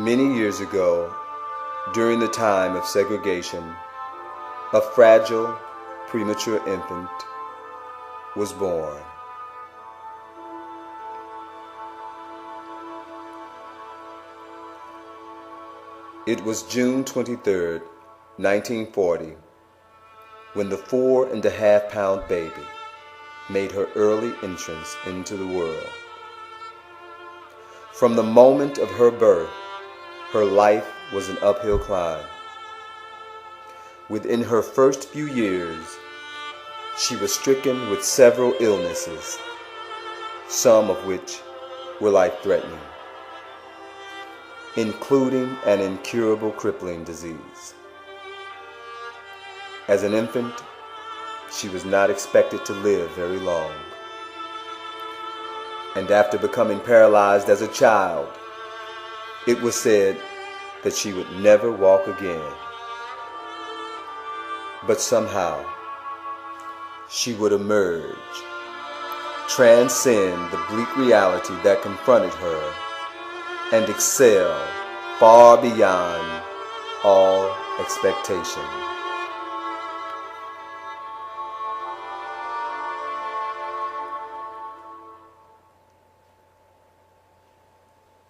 Many years ago, during the time of segregation, a fragile, premature infant was born. It was June 23rd, 1940, when the 4.5-pound baby made her early entrance into the world. From the moment of her birth, her life was an uphill climb. Within her first few years, she was stricken with several illnesses, some of which were life-threatening, including an incurable crippling disease. As an infant, she was not expected to live very long. And after becoming paralyzed as a child, it was said that she would never walk again. But somehow, she would emerge, transcend the bleak reality that confronted her, and excel far beyond all expectation.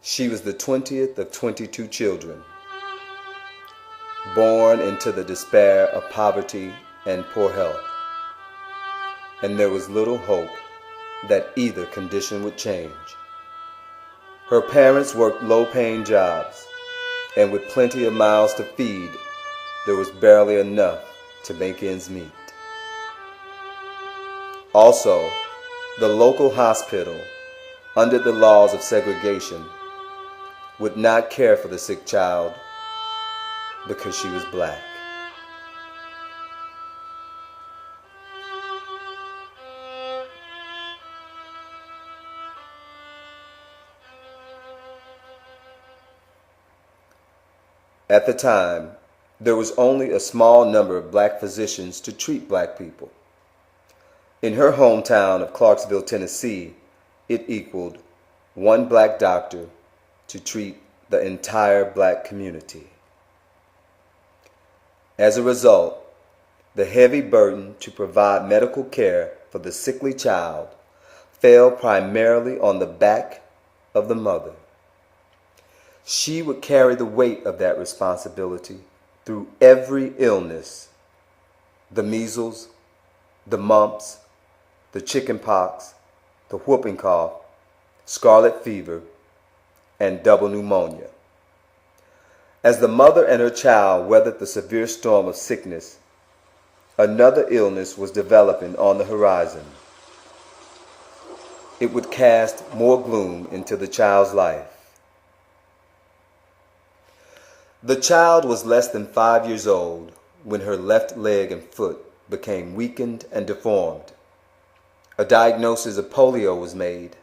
She was the 20th of 22 children, born into the despair of poverty and poor health, and there was little hope that either condition would change. Her parents worked low-paying jobs, and with plenty of mouths to feed, there was barely enough to make ends meet. Also, the local hospital, under the laws of segregation, would not care for the sick child because she was black. At the time, there was only a small number of black physicians to treat black people. In her hometown of Clarksville, Tennessee, it equaled one black doctor to treat the entire black community. As a result, the heavy burden to provide medical care for the sickly child fell primarily on the back of the mother. She would carry the weight of that responsibility through every illness: the measles, the mumps, the chicken pox, the whooping cough, scarlet fever, and double pneumonia. As the mother and her child weathered the severe storm of sickness, another illness was developing on the horizon. It would cast more gloom into the child's life. The child was less than 5 years old when her left leg and foot became weakened and deformed. A diagnosis of polio was made,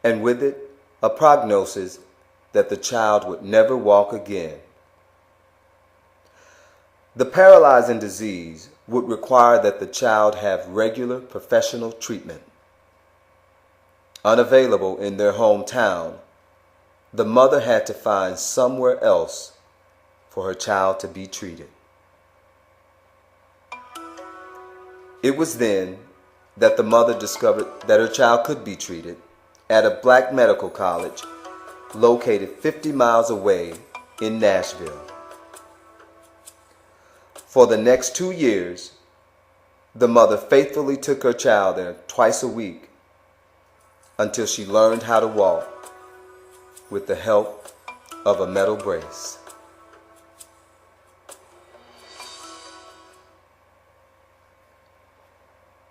and with it, a prognosis that the child would never walk again. The paralyzing disease would require that the child have regular professional treatment. Unavailable in their hometown, the mother had to find somewhere else for her child to be treated. It was then that the mother discovered that her child could be treated at a black medical college located 50 miles away in Nashville. For the next 2 years, the mother faithfully took her child there twice a week until she learned how to walk with the help of a metal brace.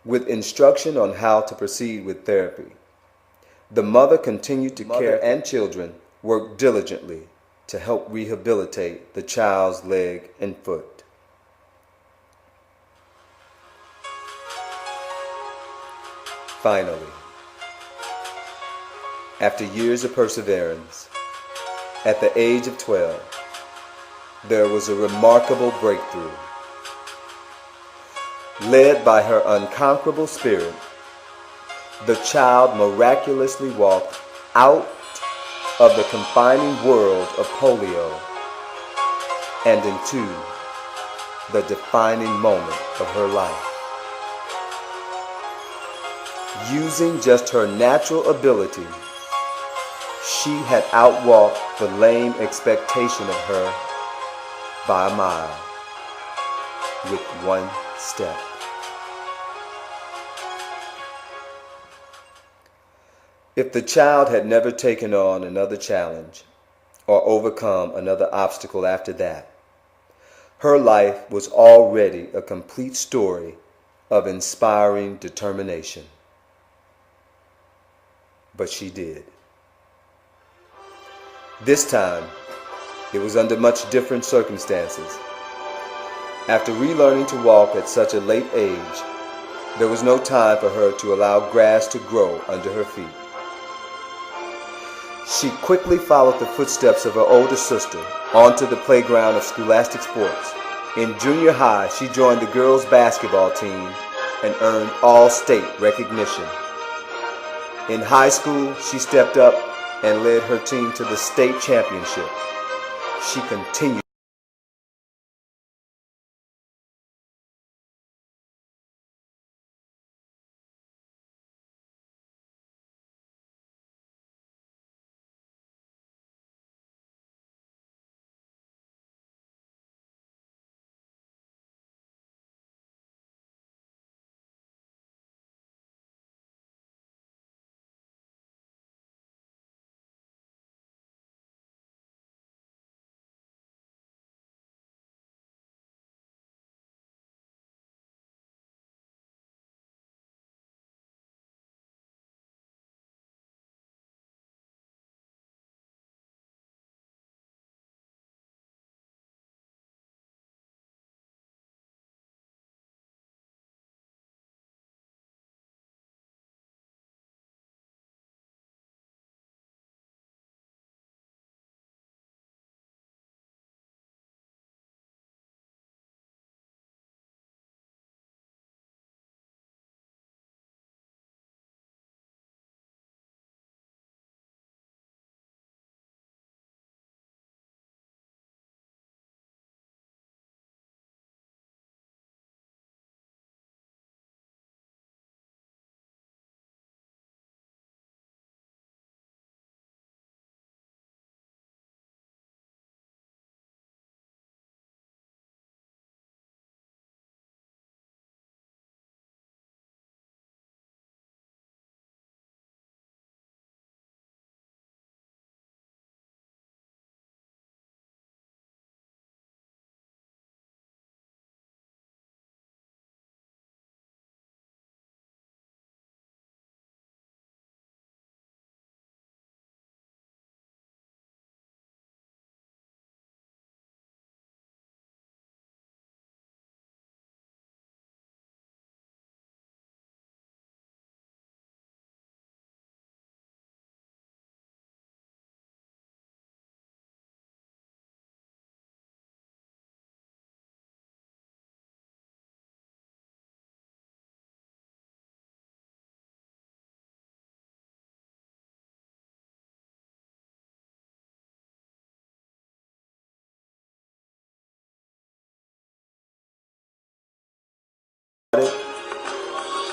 With instruction on how to proceed with therapy, the mother continued to care, and children worked diligently to help rehabilitate the child's leg and foot. Finally, after years of perseverance, at the age of 12, there was a remarkable breakthrough. Led by her unconquerable spirit, the child miraculously walked out of the confining world of polio and into the defining moment of her life. Using just her natural ability, she had outwalked the lame expectation of her by a mile with one step. If the child had never taken on another challenge or overcome another obstacle after that, her life was already a complete story of inspiring determination. But she did. This time, it was under much different circumstances. After relearning to walk at such a late age, there was no time for her to allow grass to grow under her feet. She quickly followed the footsteps of her older sister onto the playground of scholastic sports. In junior high, she joined the girls' basketball team and earned all-state recognition. In high school, she stepped up and led her team to the state championship. She continued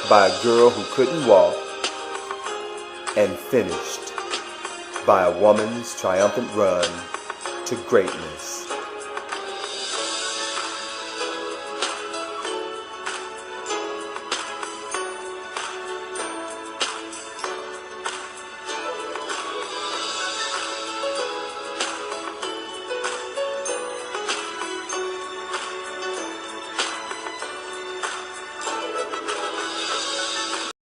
by a girl who couldn't walk and finished by a woman's triumphant run to greatness.